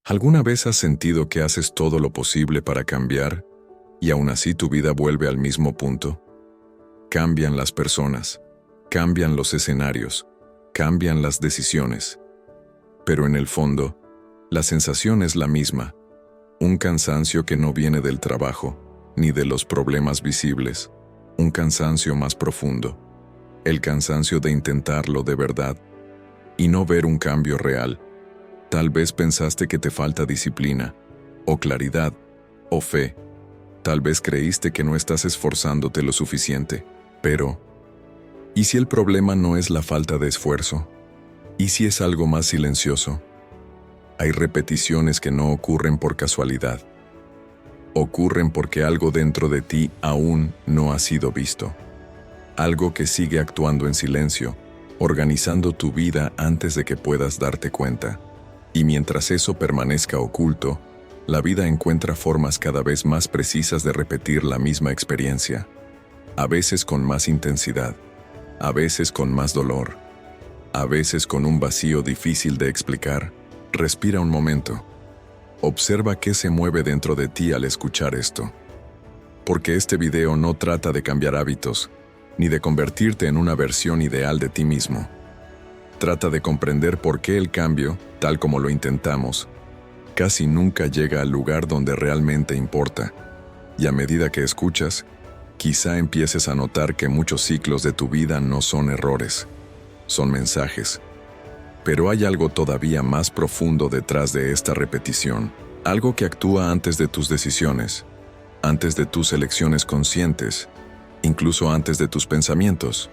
¿Alguna vez has sentido que haces todo lo posible para cambiar y aún así tu vida vuelve al mismo punto? Cambian las personas, cambian los escenarios, cambian las decisiones. Pero en el fondo, la sensación es la misma, un cansancio que no viene del trabajo, ni de los problemas visibles, un cansancio más profundo, el cansancio de intentarlo de verdad y no ver un cambio real. Tal vez pensaste que te falta disciplina, o claridad, o fe. Tal vez creíste que no estás esforzándote lo suficiente, pero ¿y si el problema no es la falta de esfuerzo? ¿Y si es algo más silencioso? Hay repeticiones que no ocurren por casualidad. Ocurren porque algo dentro de ti aún no ha sido visto. Algo que sigue actuando en silencio, organizando tu vida antes de que puedas darte cuenta. Y mientras eso permanezca oculto, la vida encuentra formas cada vez más precisas de repetir la misma experiencia. A veces con más intensidad, a veces con más dolor, a veces con un vacío difícil de explicar. Respira un momento. Observa qué se mueve dentro de ti al escuchar esto. Porque este video no trata de cambiar hábitos, ni de convertirte en una versión ideal de ti mismo. Trata de comprender por qué el cambio, tal como lo intentamos, casi nunca llega al lugar donde realmente importa. Y a medida que escuchas, quizá empieces a notar que muchos ciclos de tu vida no son errores, son mensajes. Pero hay algo todavía más profundo detrás de esta repetición, algo que actúa antes de tus decisiones, antes de tus elecciones conscientes, incluso antes de tus pensamientos.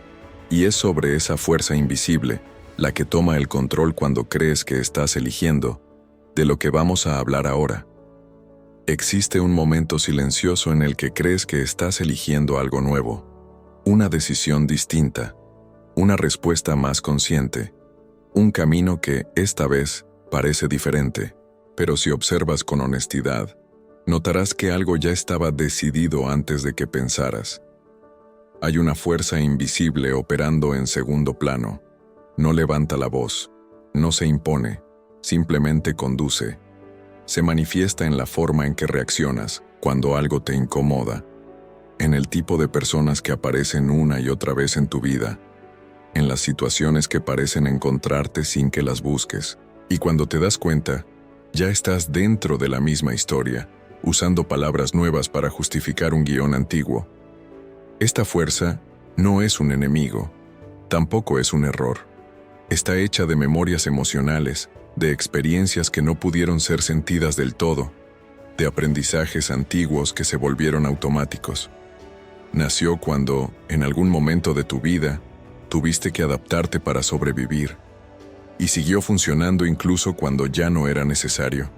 Y es sobre esa fuerza invisible, la que toma el control cuando crees que estás eligiendo, de lo que vamos a hablar ahora. Existe un momento silencioso en el que crees que estás eligiendo algo nuevo, una decisión distinta, una respuesta más consciente, un camino que, esta vez, parece diferente. Pero si observas con honestidad, notarás que algo ya estaba decidido antes de que pensaras. Hay una fuerza invisible operando en segundo plano. No levanta la voz, no se impone, simplemente conduce. Se manifiesta en la forma en que reaccionas cuando algo te incomoda, en el tipo de personas que aparecen una y otra vez en tu vida, en las situaciones que parecen encontrarte sin que las busques, y cuando te das cuenta, ya estás dentro de la misma historia, usando palabras nuevas para justificar un guión antiguo. Esta fuerza no es un enemigo, tampoco es un error. Está hecha de memorias emocionales, de experiencias que no pudieron ser sentidas del todo, de aprendizajes antiguos que se volvieron automáticos. Nació cuando, en algún momento de tu vida, tuviste que adaptarte para sobrevivir, y siguió funcionando incluso cuando ya no era necesario.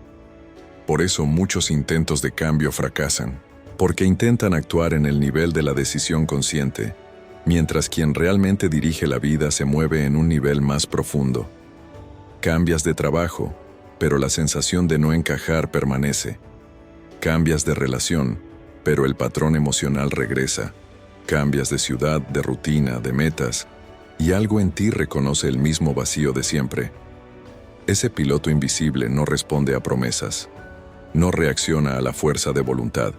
Por eso muchos intentos de cambio fracasan, porque intentan actuar en el nivel de la decisión consciente, mientras quien realmente dirige la vida se mueve en un nivel más profundo. Cambias de trabajo, pero la sensación de no encajar permanece. Cambias de relación, pero el patrón emocional regresa. Cambias de ciudad, de rutina, de metas, y algo en ti reconoce el mismo vacío de siempre. Ese piloto invisible no responde a promesas, no reacciona a la fuerza de voluntad,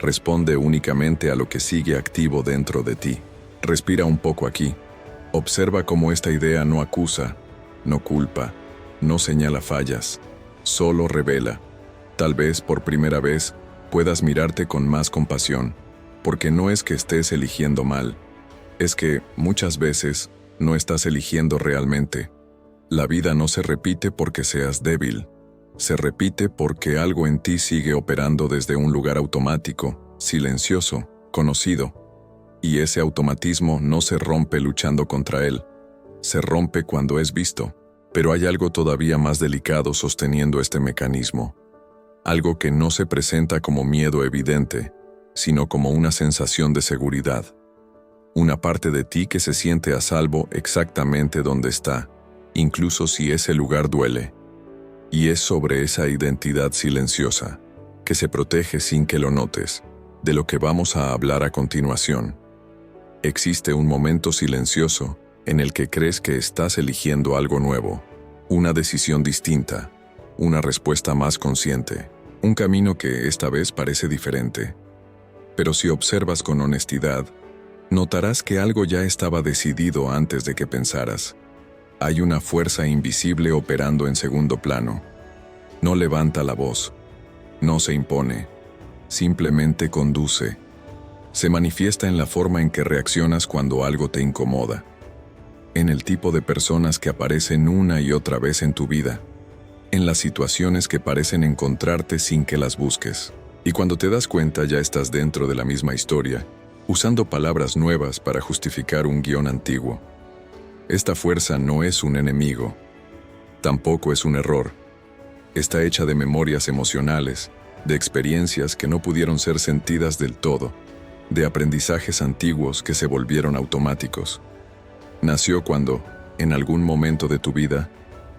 responde únicamente a lo que sigue activo dentro de ti. Respira un poco aquí. Observa cómo esta idea no acusa, no culpa, no señala fallas, solo revela. Tal vez por primera vez puedas mirarte con más compasión, porque no es que estés eligiendo mal, es que muchas veces no estás eligiendo realmente. La vida no se repite porque seas débil, se repite porque algo en ti sigue operando desde un lugar automático, silencioso, conocido. Y ese automatismo no se rompe luchando contra él, se rompe cuando es visto. Pero hay algo todavía más delicado sosteniendo este mecanismo. Algo que no se presenta como miedo evidente, sino como una sensación de seguridad. Una parte de ti que se siente a salvo exactamente donde está, incluso si ese lugar duele. Y es sobre esa identidad silenciosa, que se protege sin que lo notes, de lo que vamos a hablar a continuación. Existe un momento silencioso en el que crees que estás eligiendo algo nuevo, una decisión distinta, una respuesta más consciente, un camino que esta vez parece diferente. Pero si observas con honestidad, notarás que algo ya estaba decidido antes de que pensaras. Hay una fuerza invisible operando en segundo plano. No levanta la voz, no se impone, simplemente conduce. Se manifiesta en la forma en que reaccionas cuando algo te incomoda, en el tipo de personas que aparecen una y otra vez en tu vida, en las situaciones que parecen encontrarte sin que las busques. Y cuando te das cuenta ya estás dentro de la misma historia, usando palabras nuevas para justificar un guión antiguo. Esta fuerza no es un enemigo, tampoco es un error. Está hecha de memorias emocionales, de experiencias que no pudieron ser sentidas del todo, de aprendizajes antiguos que se volvieron automáticos. Nació cuando, en algún momento de tu vida,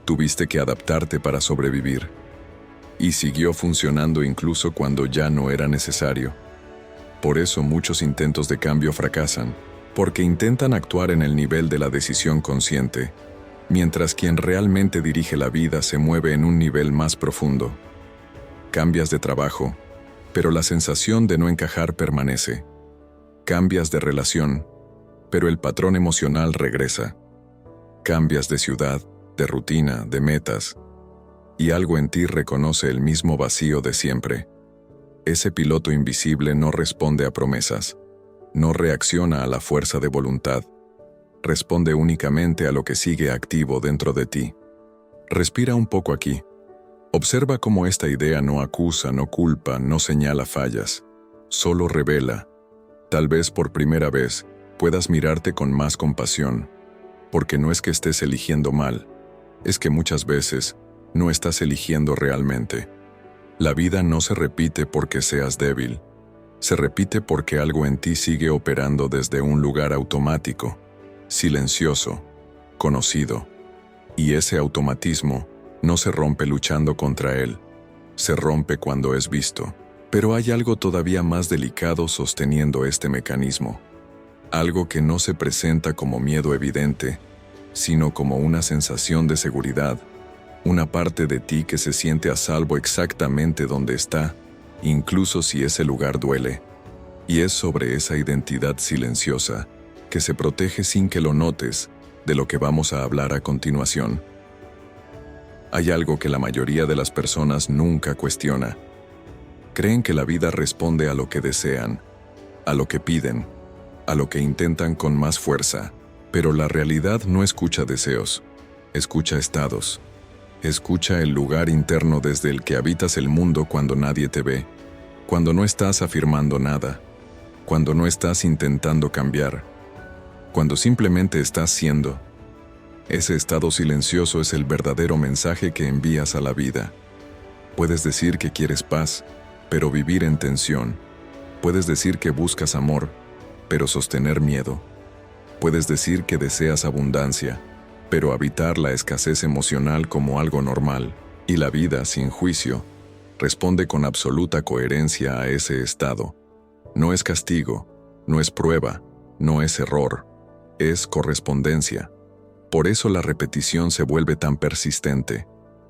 tuviste que adaptarte para sobrevivir. Y siguió funcionando incluso cuando ya no era necesario. Por eso muchos intentos de cambio fracasan, porque intentan actuar en el nivel de la decisión consciente, mientras quien realmente dirige la vida se mueve en un nivel más profundo. Cambias de trabajo, pero la sensación de no encajar permanece. Cambias de relación, pero el patrón emocional regresa. Cambias de ciudad, de rutina, de metas, y algo en ti reconoce el mismo vacío de siempre. Ese piloto invisible no responde a promesas, no reacciona a la fuerza de voluntad, responde únicamente a lo que sigue activo dentro de ti. Respira un poco aquí. Observa cómo esta idea no acusa, no culpa, no señala fallas, solo revela. Tal vez por primera vez puedas mirarte con más compasión, porque no es que estés eligiendo mal, es que muchas veces no estás eligiendo realmente. La vida no se repite porque seas débil, se repite porque algo en ti sigue operando desde un lugar automático, silencioso, conocido, y ese automatismo no se rompe luchando contra él, se rompe cuando es visto. Pero hay algo todavía más delicado sosteniendo este mecanismo, algo que no se presenta como miedo evidente, sino como una sensación de seguridad, una parte de ti que se siente a salvo exactamente donde está, incluso si ese lugar duele. Y es sobre esa identidad silenciosa, que se protege sin que lo notes, de lo que vamos a hablar a continuación. Hay algo que la mayoría de las personas nunca cuestiona. Creen que la vida responde a lo que desean, a lo que piden, a lo que intentan con más fuerza, pero la realidad no escucha deseos, escucha estados. Escucha el lugar interno desde el que habitas el mundo cuando nadie te ve, cuando no estás afirmando nada, cuando no estás intentando cambiar, cuando simplemente estás siendo. Ese estado silencioso es el verdadero mensaje que envías a la vida. Puedes decir que quieres paz, pero vivir en tensión. Puedes decir que buscas amor, pero sostener miedo. Puedes decir que deseas abundancia, pero habitar la escasez emocional como algo normal, y la vida, sin juicio, responde con absoluta coherencia a ese estado. No es castigo, no es prueba, no es error, es correspondencia. Por eso la repetición se vuelve tan persistente,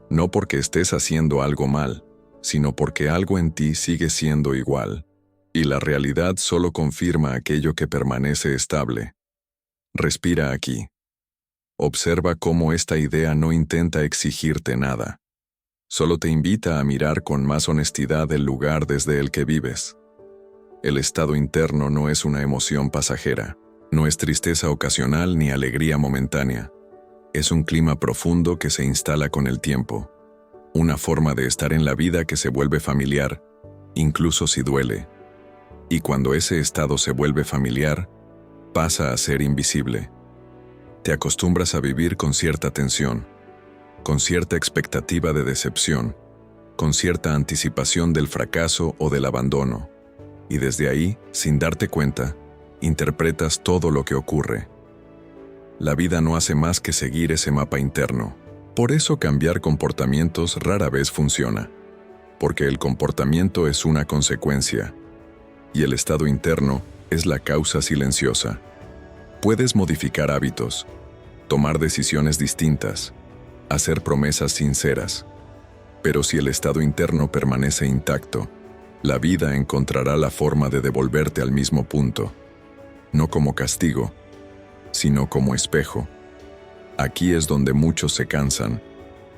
no porque estés haciendo algo mal, sino porque algo en ti sigue siendo igual, y la realidad solo confirma aquello que permanece estable. Respira aquí. Observa cómo esta idea no intenta exigirte nada. Solo te invita a mirar con más honestidad el lugar desde el que vives. El estado interno no es una emoción pasajera, no es tristeza ocasional ni alegría momentánea. Es un clima profundo que se instala con el tiempo, una forma de estar en la vida que se vuelve familiar, incluso si duele. Y cuando ese estado se vuelve familiar, pasa a ser invisible. Te acostumbras a vivir con cierta tensión, con cierta expectativa de decepción, con cierta anticipación del fracaso o del abandono, y desde ahí, sin darte cuenta, interpretas todo lo que ocurre. La vida no hace más que seguir ese mapa interno. Por eso cambiar comportamientos rara vez funciona, porque el comportamiento es una consecuencia, y el estado interno es la causa silenciosa. Puedes modificar hábitos, tomar decisiones distintas, hacer promesas sinceras, Pero si el estado interno permanece intacto, la vida encontrará la forma de devolverte al mismo punto, no como castigo, sino como espejo. Aquí es donde muchos se cansan,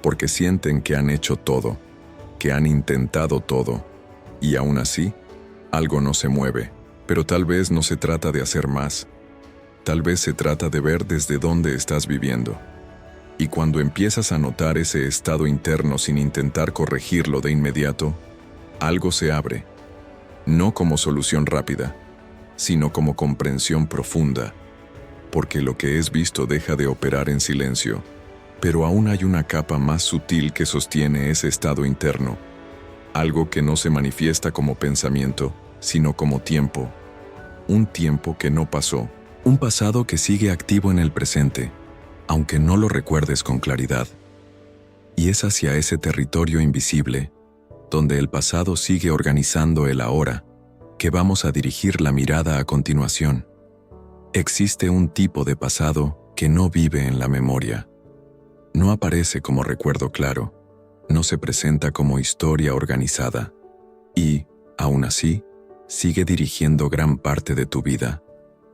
porque sienten que han hecho todo, que han intentado todo, y aún así, algo no se mueve. Pero tal vez no se trata de hacer más, tal vez se trata de ver desde dónde estás viviendo. Y cuando empiezas a notar ese estado interno sin intentar corregirlo de inmediato, algo se abre, no como solución rápida, sino como comprensión profunda, porque lo que es visto deja de operar en silencio, pero aún hay una capa más sutil que sostiene ese estado interno, algo que no se manifiesta como pensamiento, sino como tiempo, un tiempo que no pasó, un pasado que sigue activo en el presente, aunque no lo recuerdes con claridad. Y es hacia ese territorio invisible, donde el pasado sigue organizando el ahora, que vamos a dirigir la mirada a continuación. Existe un tipo de pasado que no vive en la memoria. No aparece como recuerdo claro, no se presenta como historia organizada, y, aún así, sigue dirigiendo gran parte de tu vida.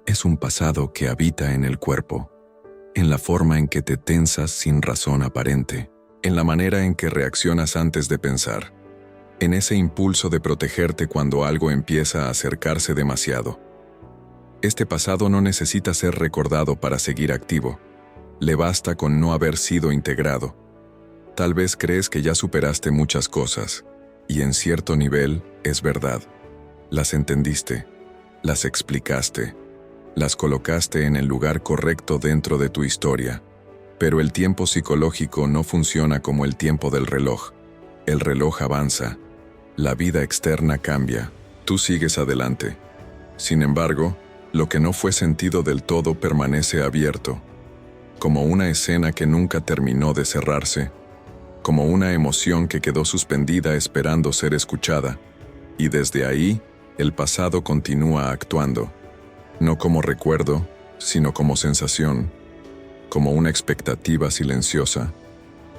Es un pasado que habita en el cuerpo, en la forma en que te tensas sin razón aparente, en la manera en que reaccionas antes de pensar, en ese impulso de protegerte cuando algo empieza a acercarse demasiado. Este pasado no necesita ser recordado para seguir activo. Le basta con no haber sido integrado. Tal vez crees que ya superaste muchas cosas, y en cierto nivel es verdad. Las entendiste, las explicaste, las colocaste en el lugar correcto dentro de tu historia. Pero el tiempo psicológico no funciona como el tiempo del reloj. El reloj avanza, la vida externa cambia, tú sigues adelante. Sin embargo, lo que no fue sentido del todo permanece abierto, como una escena que nunca terminó de cerrarse, como una emoción que quedó suspendida esperando ser escuchada, y desde ahí, el pasado continúa actuando, no como recuerdo, sino como sensación, como una expectativa silenciosa,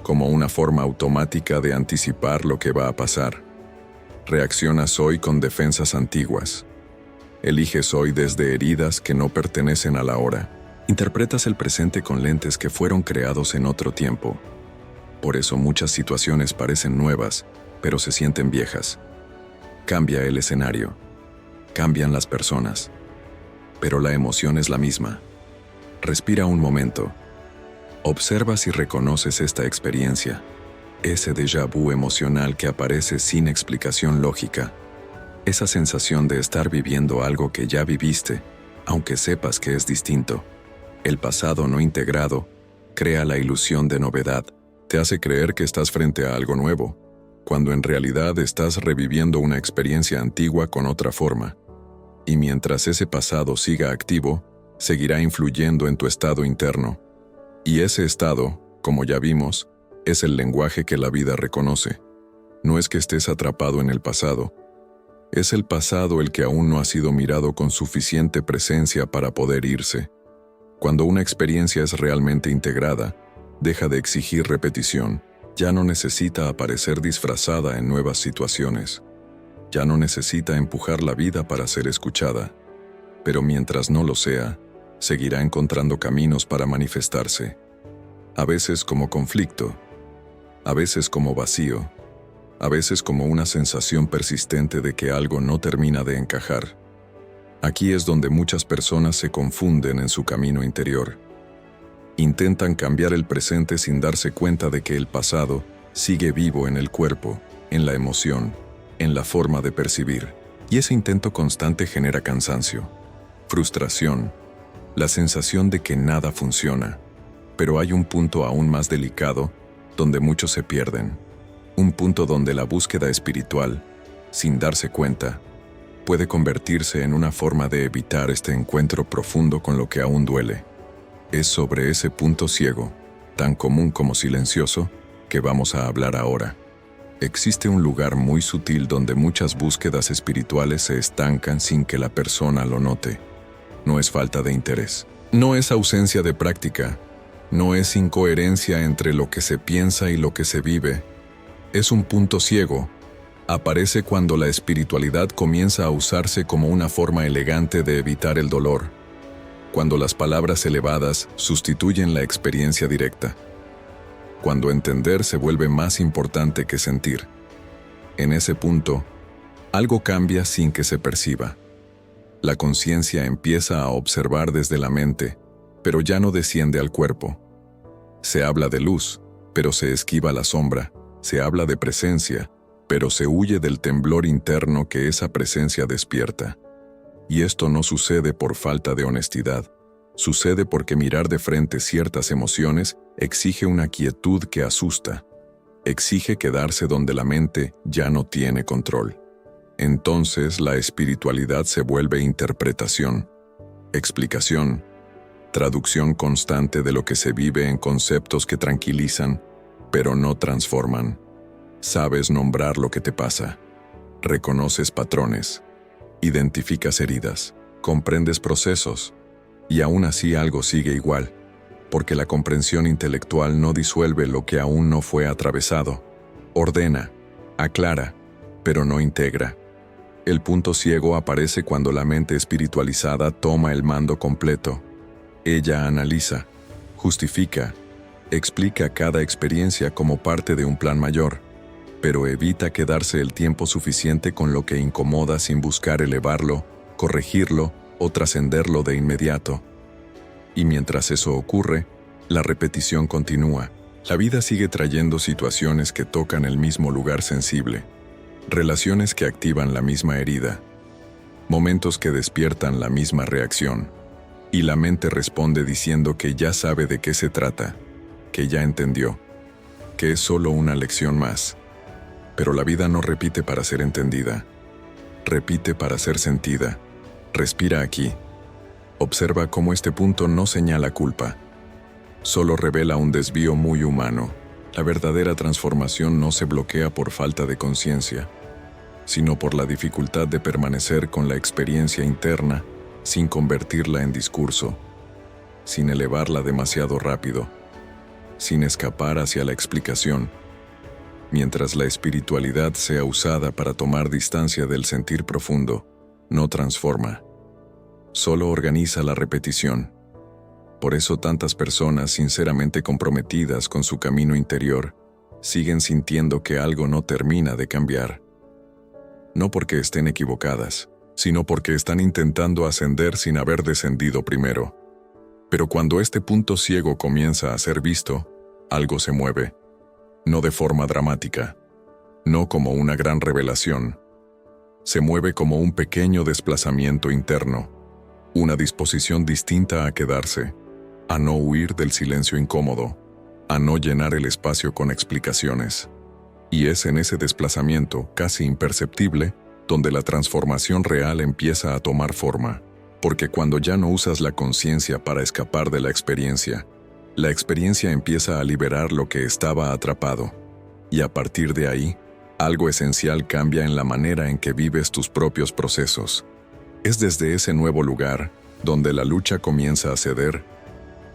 como una forma automática de anticipar lo que va a pasar. Reaccionas hoy con defensas antiguas. Eliges hoy desde heridas que no pertenecen a la hora. Interpretas el presente con lentes que fueron creados en otro tiempo. Por eso muchas situaciones parecen nuevas, pero se sienten viejas. Cambia el escenario. Cambian las personas. Pero la emoción es la misma. Respira un momento. Observa si reconoces esta experiencia, ese déjà vu emocional que aparece sin explicación lógica, esa sensación de estar viviendo algo que ya viviste, aunque sepas que es distinto. El pasado no integrado crea la ilusión de novedad, te hace creer que estás frente a algo nuevo, cuando en realidad estás reviviendo una experiencia antigua con otra forma. Y mientras ese pasado siga activo, seguirá influyendo en tu estado interno. Y ese estado, como ya vimos, es el lenguaje que la vida reconoce. No es que estés atrapado en el pasado. Es el pasado el que aún no ha sido mirado con suficiente presencia para poder irse. Cuando una experiencia es realmente integrada, deja de exigir repetición. Ya no necesita aparecer disfrazada en nuevas situaciones. Ya no necesita empujar la vida para ser escuchada. Pero mientras no lo sea, seguirá encontrando caminos para manifestarse. A veces como conflicto, a veces como vacío, a veces como una sensación persistente de que algo no termina de encajar. Aquí es donde muchas personas se confunden en su camino interior. Intentan cambiar el presente sin darse cuenta de que el pasado sigue vivo en el cuerpo, en la emoción, en la forma de percibir. Y ese intento constante genera cansancio, frustración, la sensación de que nada funciona. Pero hay un punto aún más delicado donde muchos se pierden. Un punto donde la búsqueda espiritual, sin darse cuenta, puede convertirse en una forma de evitar este encuentro profundo con lo que aún duele. Es sobre ese punto ciego, tan común como silencioso, que vamos a hablar ahora. Existe un lugar muy sutil donde muchas búsquedas espirituales se estancan sin que la persona lo note. No es falta de interés. No es ausencia de práctica. No es incoherencia entre lo que se piensa y lo que se vive. Es un punto ciego. Aparece cuando la espiritualidad comienza a usarse como una forma elegante de evitar el dolor, cuando las palabras elevadas sustituyen la experiencia directa, cuando entender se vuelve más importante que sentir. En ese punto, algo cambia sin que se perciba. La conciencia empieza a observar desde la mente, pero ya no desciende al cuerpo. Se habla de luz, pero se esquiva la sombra. Se habla de presencia, pero se huye del temblor interno que esa presencia despierta. Y esto no sucede por falta de honestidad. Sucede porque mirar de frente ciertas emociones exige una quietud que asusta. Exige quedarse donde la mente ya no tiene control. Entonces la espiritualidad se vuelve interpretación, explicación, traducción constante de lo que se vive en conceptos que tranquilizan, pero no transforman. Sabes nombrar lo que te pasa. Reconoces patrones. Identificas heridas. Comprendes procesos. Y aún así algo sigue igual, porque la comprensión intelectual no disuelve lo que aún no fue atravesado. Ordena, aclara, pero no integra. El punto ciego aparece cuando la mente espiritualizada toma el mando completo. Ella analiza, justifica, explica cada experiencia como parte de un plan mayor, pero evita quedarse el tiempo suficiente con lo que incomoda sin buscar elevarlo, corregirlo o trascenderlo de inmediato. Y mientras eso ocurre, la repetición continúa. La vida sigue trayendo situaciones que tocan el mismo lugar sensible, relaciones que activan la misma herida, momentos que despiertan la misma reacción, y la mente responde diciendo que ya sabe de qué se trata, que ya entendió, que es solo una lección más. Pero la vida no repite para ser entendida, repite para ser sentida. Respira aquí. Observa cómo este punto no señala culpa, solo revela un desvío muy humano. La verdadera transformación no se bloquea por falta de conciencia, sino por la dificultad de permanecer con la experiencia interna sin convertirla en discurso, sin elevarla demasiado rápido, sin escapar hacia la explicación. Mientras la espiritualidad sea usada para tomar distancia del sentir profundo, no transforma, solo organiza la repetición. Por eso tantas personas sinceramente comprometidas con su camino interior siguen sintiendo que algo no termina de cambiar. No porque estén equivocadas, sino porque están intentando ascender sin haber descendido primero. Pero cuando este punto ciego comienza a ser visto, algo se mueve. No de forma dramática, no como una gran revelación. Se mueve como un pequeño desplazamiento interno, una disposición distinta a quedarse, a no huir del silencio incómodo, a no llenar el espacio con explicaciones. Y es en ese desplazamiento, casi imperceptible, donde la transformación real empieza a tomar forma. Porque cuando ya no usas la conciencia para escapar de la experiencia empieza a liberar lo que estaba atrapado. Y a partir de ahí, algo esencial cambia en la manera en que vives tus propios procesos. Es desde ese nuevo lugar, donde la lucha comienza a ceder,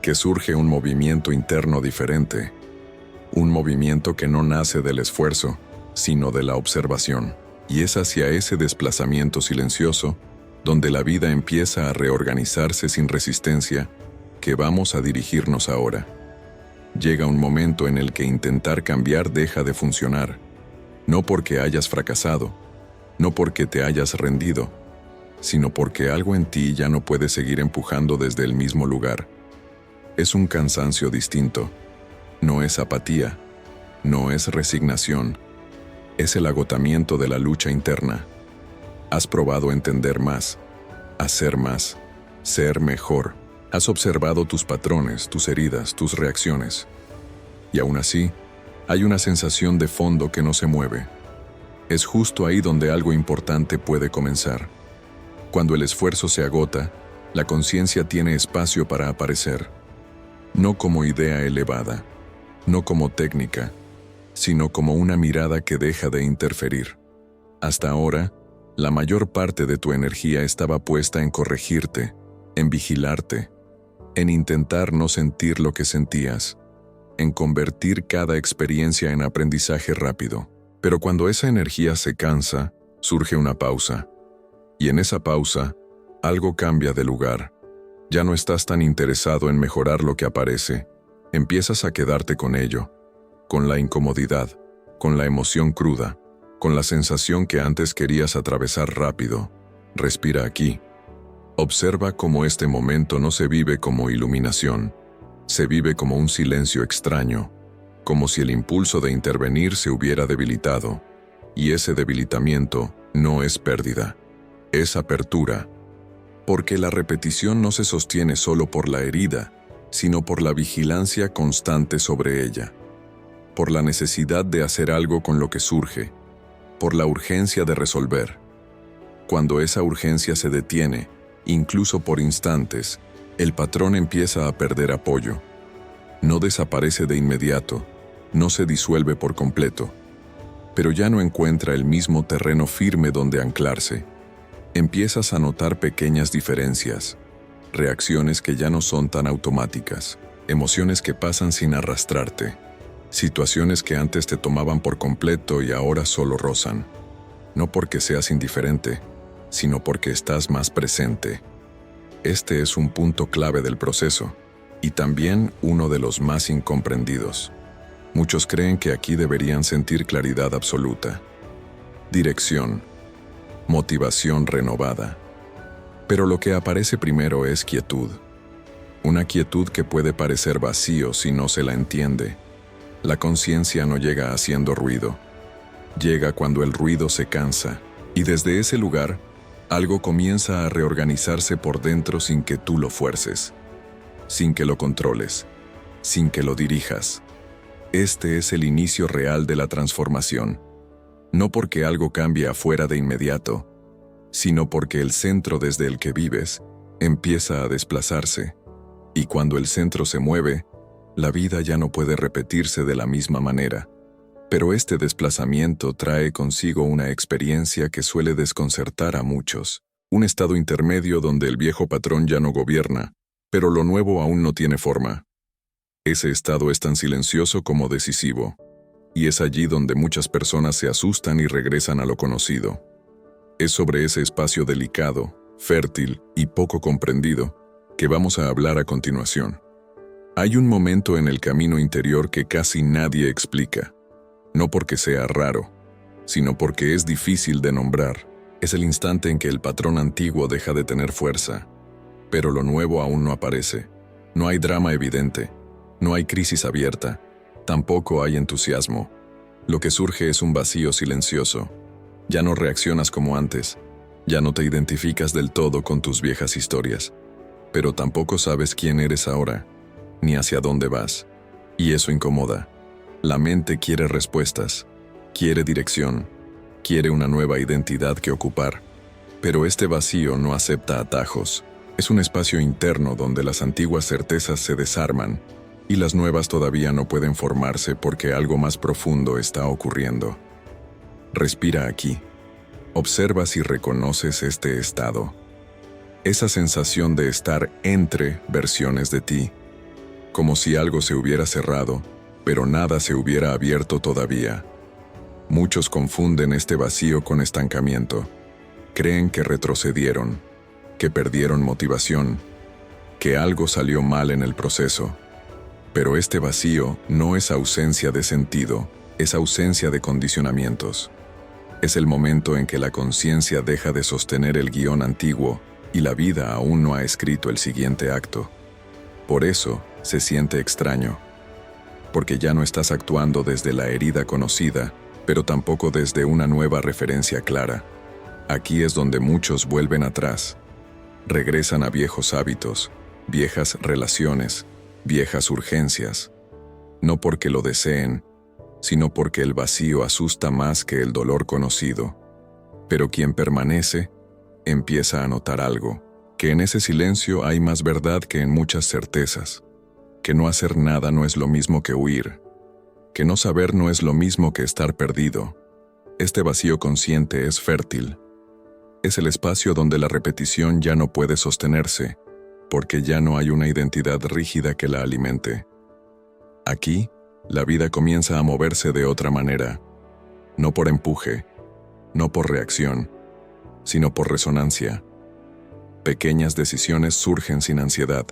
que surge un movimiento interno diferente. Un movimiento que no nace del esfuerzo, sino de la observación. Y es hacia ese desplazamiento silencioso, donde la vida empieza a reorganizarse sin resistencia, que vamos a dirigirnos ahora. Llega un momento en el que intentar cambiar deja de funcionar, no porque hayas fracasado, no porque te hayas rendido, sino porque algo en ti ya no puede seguir empujando desde el mismo lugar. Es un cansancio distinto, no es apatía, no es resignación, es el agotamiento de la lucha interna. Has probado entender más, hacer más, ser mejor. Has observado tus patrones, tus heridas, tus reacciones. Y aún así, hay una sensación de fondo que no se mueve. Es justo ahí donde algo importante puede comenzar. Cuando el esfuerzo se agota, la conciencia tiene espacio para aparecer. No como idea elevada, no como técnica, sino como una mirada que deja de interferir. Hasta ahora, la mayor parte de tu energía estaba puesta en corregirte, en vigilarte, en intentar no sentir lo que sentías, en convertir cada experiencia en aprendizaje rápido. Pero cuando esa energía se cansa, surge una pausa. Y en esa pausa, algo cambia de lugar. Ya no estás tan interesado en mejorar lo que aparece. Empiezas a quedarte con ello, con la incomodidad, con la emoción cruda, con la sensación que antes querías atravesar rápido. Respira aquí. Observa cómo este momento no se vive como iluminación, se vive como un silencio extraño, como si el impulso de intervenir se hubiera debilitado, y ese debilitamiento no es pérdida, es apertura, porque la repetición no se sostiene solo por la herida, sino por la vigilancia constante sobre ella, por la necesidad de hacer algo con lo que surge, por la urgencia de resolver. Cuando esa urgencia se detiene, incluso por instantes, el patrón empieza a perder apoyo. No desaparece de inmediato, no se disuelve por completo, pero ya no encuentra el mismo terreno firme donde anclarse. Empiezas a notar pequeñas diferencias, reacciones que ya no son tan automáticas, emociones que pasan sin arrastrarte, situaciones que antes te tomaban por completo y ahora solo rozan. No porque seas indiferente, sino porque estás más presente. Este es un punto clave del proceso, y también uno de los más incomprendidos. Muchos creen que aquí deberían sentir claridad absoluta, dirección, motivación renovada. Pero lo que aparece primero es quietud. Una quietud que puede parecer vacío si no se la entiende. La conciencia no llega haciendo ruido. Llega cuando el ruido se cansa, y desde ese lugar, algo comienza a reorganizarse por dentro sin que tú lo fuerces, sin que lo controles, sin que lo dirijas. Este es el inicio real de la transformación. No porque algo cambie afuera de inmediato, sino porque el centro desde el que vives empieza a desplazarse, y cuando el centro se mueve, la vida ya no puede repetirse de la misma manera. Pero este desplazamiento trae consigo una experiencia que suele desconcertar a muchos, un estado intermedio donde el viejo patrón ya no gobierna, pero lo nuevo aún no tiene forma. Ese estado es tan silencioso como decisivo, y es allí donde muchas personas se asustan y regresan a lo conocido. Es sobre ese espacio delicado, fértil y poco comprendido que vamos a hablar a continuación. Hay un momento en el camino interior que casi nadie explica. No porque sea raro, sino porque es difícil de nombrar. Es el instante en que el patrón antiguo deja de tener fuerza, pero lo nuevo aún no aparece. No hay drama evidente, no hay crisis abierta, tampoco hay entusiasmo. Lo que surge es un vacío silencioso. Ya no reaccionas como antes, ya no te identificas del todo con tus viejas historias, pero tampoco sabes quién eres ahora, ni hacia dónde vas, y eso incomoda. La mente quiere respuestas, quiere dirección, quiere una nueva identidad que ocupar, pero este vacío no acepta atajos. Es un espacio interno donde las antiguas certezas se desarman y las nuevas todavía no pueden formarse porque algo más profundo está ocurriendo. Respira aquí. Observa si reconoces este estado. Esa sensación de estar entre versiones de ti, como si algo se hubiera cerrado, pero nada se hubiera abierto todavía. Muchos confunden este vacío con estancamiento. Creen que retrocedieron, que perdieron motivación, que algo salió mal en el proceso. Pero este vacío no es ausencia de sentido, es ausencia de condicionamientos. Es el momento en que la conciencia deja de sostener el guión antiguo y la vida aún no ha escrito el siguiente acto. Por eso se siente extraño, porque ya no estás actuando desde la herida conocida, pero tampoco desde una nueva referencia clara. Aquí es donde muchos vuelven atrás. Regresan a viejos hábitos, viejas relaciones, viejas urgencias. No porque lo deseen, sino porque el vacío asusta más que el dolor conocido. Pero quien permanece, empieza a notar algo, que en ese silencio hay más verdad que en muchas certezas. Que no hacer nada no es lo mismo que huir, que no saber no es lo mismo que estar perdido. Este vacío consciente es fértil. Es el espacio donde la repetición ya no puede sostenerse, porque ya no hay una identidad rígida que la alimente. Aquí, la vida comienza a moverse de otra manera. no por empuje, no por reacción, sino por resonancia. Pequeñas decisiones surgen sin ansiedad.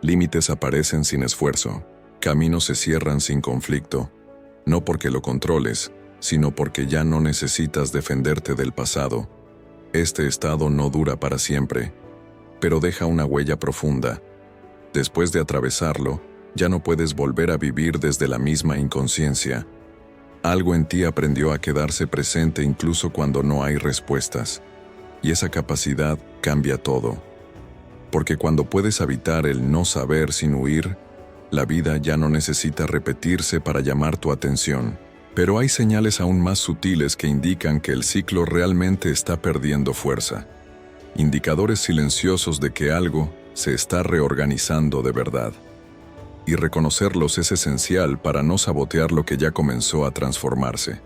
Límites aparecen sin esfuerzo. Caminos se cierran sin conflicto. No porque lo controles, sino porque ya no necesitas defenderte del pasado. Este estado no dura para siempre, pero deja una huella profunda. Después de atravesarlo, ya no puedes volver a vivir desde la misma inconsciencia. Algo en ti aprendió a quedarse presente incluso cuando no hay respuestas. Y esa capacidad cambia todo. Porque cuando puedes habitar el no saber sin huir, la vida ya no necesita repetirse para llamar tu atención. Pero hay señales aún más sutiles que indican que el ciclo realmente está perdiendo fuerza. Indicadores silenciosos de que algo se está reorganizando de verdad. Y reconocerlos es esencial para no sabotear lo que ya comenzó a transformarse.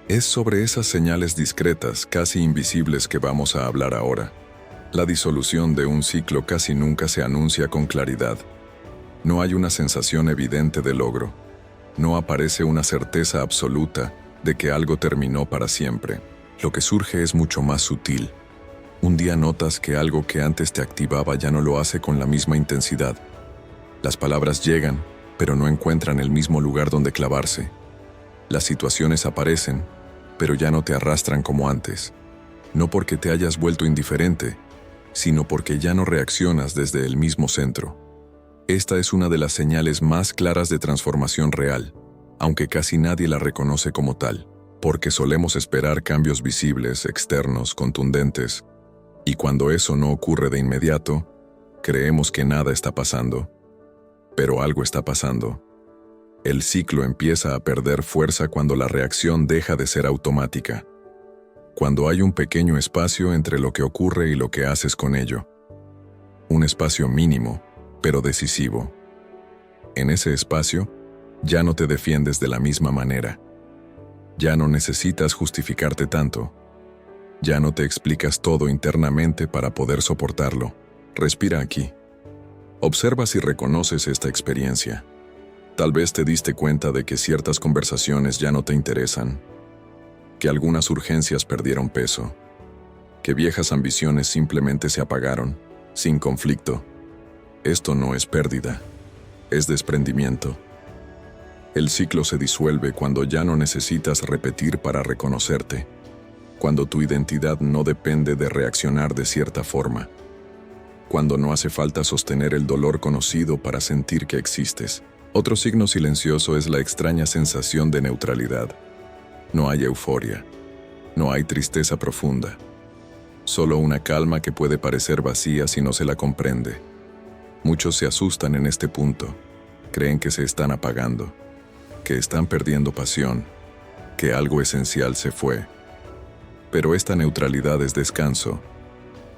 Es sobre esas señales discretas, casi invisibles, que vamos a hablar ahora. La disolución de un ciclo casi nunca se anuncia con claridad. No hay una sensación evidente de logro. No aparece una certeza absoluta de que algo terminó para siempre. Lo que surge es mucho más sutil. Un día notas que algo que antes te activaba ya no lo hace con la misma intensidad. Las palabras llegan, pero no encuentran el mismo lugar donde clavarse. Las situaciones aparecen, pero ya no te arrastran como antes. No porque te hayas vuelto indiferente, sino porque ya no reaccionas desde el mismo centro. Esta es una de las señales más claras de transformación real, aunque casi nadie la reconoce como tal, porque solemos esperar cambios visibles, externos, contundentes, y cuando eso no ocurre de inmediato, creemos que nada está pasando. Pero algo está pasando. El ciclo empieza a perder fuerza cuando la reacción deja de ser automática, cuando hay un pequeño espacio entre lo que ocurre y lo que haces con ello. Un espacio mínimo, pero decisivo. En ese espacio, ya no te defiendes de la misma manera. Ya no necesitas justificarte tanto. Ya no te explicas todo internamente para poder soportarlo. Respira aquí. Observa si reconoces esta experiencia. Tal vez te diste cuenta de que ciertas conversaciones ya no te interesan, que algunas urgencias perdieron peso, que viejas ambiciones simplemente se apagaron, sin conflicto. Esto no es pérdida, es desprendimiento. El ciclo se disuelve cuando ya no necesitas repetir para reconocerte, cuando tu identidad no depende de reaccionar de cierta forma, cuando no hace falta sostener el dolor conocido para sentir que existes. Otro signo silencioso es la extraña sensación de neutralidad. No hay euforia, no hay tristeza profunda, solo una calma que puede parecer vacía si no se la comprende. Muchos se asustan en este punto, creen que se están apagando, que están perdiendo pasión, que algo esencial se fue. Pero esta neutralidad es descanso,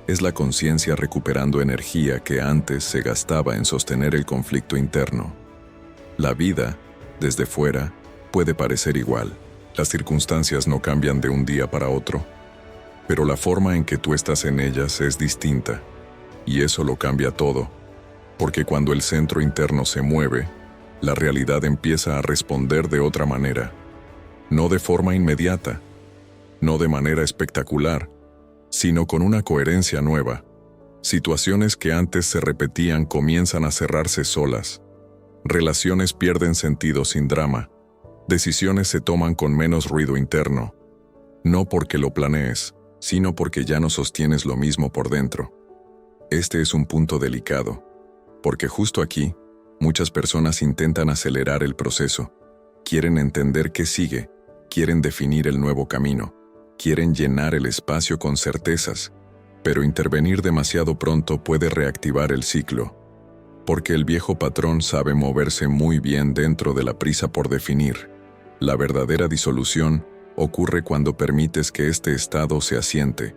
es la conciencia recuperando energía que antes se gastaba en sostener el conflicto interno. La vida, desde fuera, puede parecer igual. Las circunstancias no cambian de un día para otro, pero la forma en que tú estás en ellas es distinta, y eso lo cambia todo, porque cuando el centro interno se mueve, la realidad empieza a responder de otra manera, no de forma inmediata, no de manera espectacular, sino con una coherencia nueva. Situaciones que antes se repetían comienzan a cerrarse solas. Relaciones pierden sentido sin drama. Decisiones se toman con menos ruido interno. No porque lo planees, sino porque ya no sostienes lo mismo por dentro. Este es un punto delicado, porque justo aquí, muchas personas intentan acelerar el proceso. Quieren entender qué sigue, quieren definir el nuevo camino, quieren llenar el espacio con certezas, pero intervenir demasiado pronto puede reactivar el ciclo. Porque el viejo patrón sabe moverse muy bien dentro de la prisa por definir. La verdadera disolución ocurre cuando permites que este estado se asiente,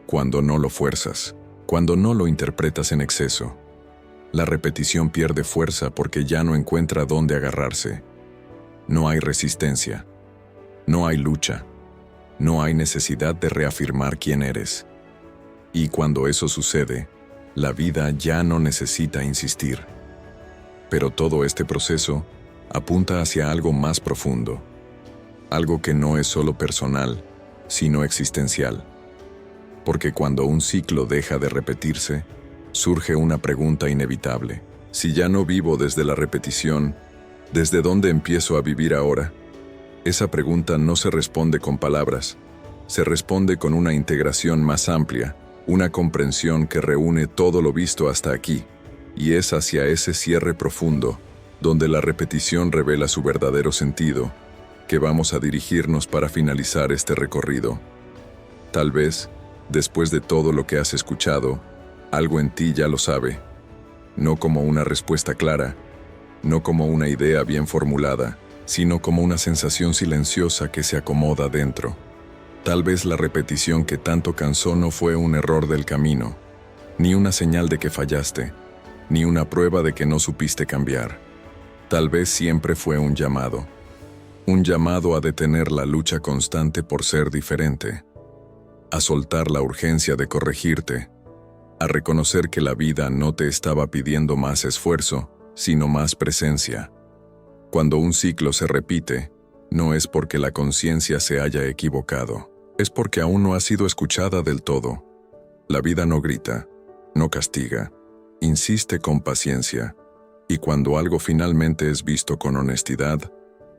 cuando no lo fuerzas, cuando no lo interpretas en exceso. La repetición pierde fuerza porque ya no encuentra dónde agarrarse. No hay resistencia, no hay lucha, no hay necesidad de reafirmar quién eres. Y cuando eso sucede, la vida ya no necesita insistir. Pero todo este proceso apunta hacia algo más profundo, algo que no es solo personal, sino existencial. Porque cuando un ciclo deja de repetirse, surge una pregunta inevitable. Si ya no vivo desde la repetición, ¿desde dónde empiezo a vivir ahora? Esa pregunta no se responde con palabras, se responde con una integración más amplia, una comprensión que reúne todo lo visto hasta aquí, y es hacia ese cierre profundo, donde la repetición revela su verdadero sentido, que vamos a dirigirnos para finalizar este recorrido. Tal vez, después de todo lo que has escuchado, algo en ti ya lo sabe, no como una respuesta clara, no como una idea bien formulada, sino como una sensación silenciosa que se acomoda dentro. Tal vez la repetición que tanto cansó no fue un error del camino, ni una señal de que fallaste, ni una prueba de que no supiste cambiar. Tal vez siempre fue un llamado a detener la lucha constante por ser diferente, a soltar la urgencia de corregirte, a reconocer que la vida no te estaba pidiendo más esfuerzo, sino más presencia. Cuando un ciclo se repite, no es porque la conciencia se haya equivocado, es porque aún no ha sido escuchada del todo. La vida no grita, no castiga, insiste con paciencia, y cuando algo finalmente es visto con honestidad,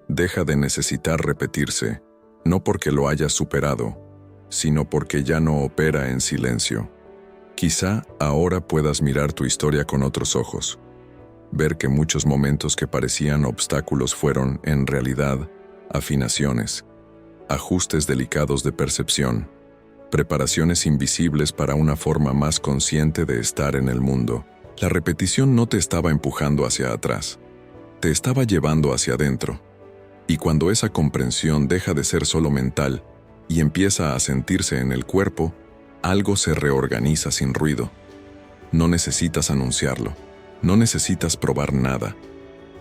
deja de necesitar repetirse, no porque lo hayas superado, sino porque ya no opera en silencio. Quizá ahora puedas mirar tu historia con otros ojos, ver que muchos momentos que parecían obstáculos fueron, en realidad, afinaciones, ajustes delicados de percepción, preparaciones invisibles para una forma más consciente de estar en el mundo. La repetición no te estaba empujando hacia atrás, te estaba llevando hacia adentro. Y cuando esa comprensión deja de ser solo mental y empieza a sentirse en el cuerpo, algo se reorganiza sin ruido. No necesitas anunciarlo, no necesitas probar nada.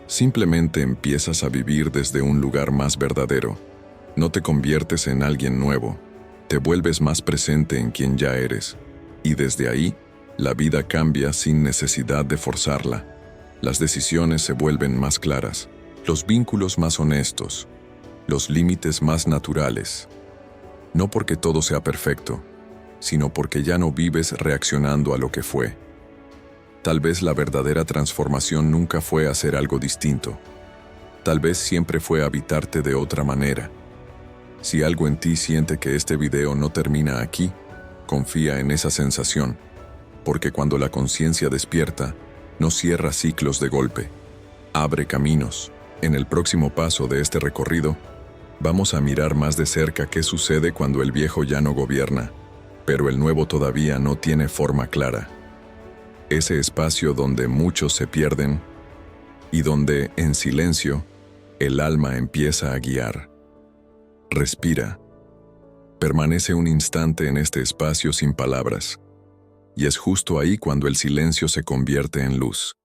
Simplemente empiezas a vivir desde un lugar más verdadero. No te conviertes en alguien nuevo, te vuelves más presente en quien ya eres. Y desde ahí, la vida cambia sin necesidad de forzarla. Las decisiones se vuelven más claras, los vínculos más honestos, los límites más naturales. No porque todo sea perfecto, sino porque ya no vives reaccionando a lo que fue. Tal vez la verdadera transformación nunca fue hacer algo distinto. Tal vez siempre fue habitarte de otra manera. Si algo en ti siente que este video no termina aquí, confía en esa sensación, porque cuando la conciencia despierta, no cierra ciclos de golpe, abre caminos. En el próximo paso de este recorrido, vamos a mirar más de cerca qué sucede cuando el viejo ya no gobierna, pero el nuevo todavía no tiene forma clara. Ese espacio donde muchos se pierden y donde, en silencio, el alma empieza a guiar. Respira. Permanece un instante en este espacio sin palabras. Y es justo ahí cuando el silencio se convierte en luz.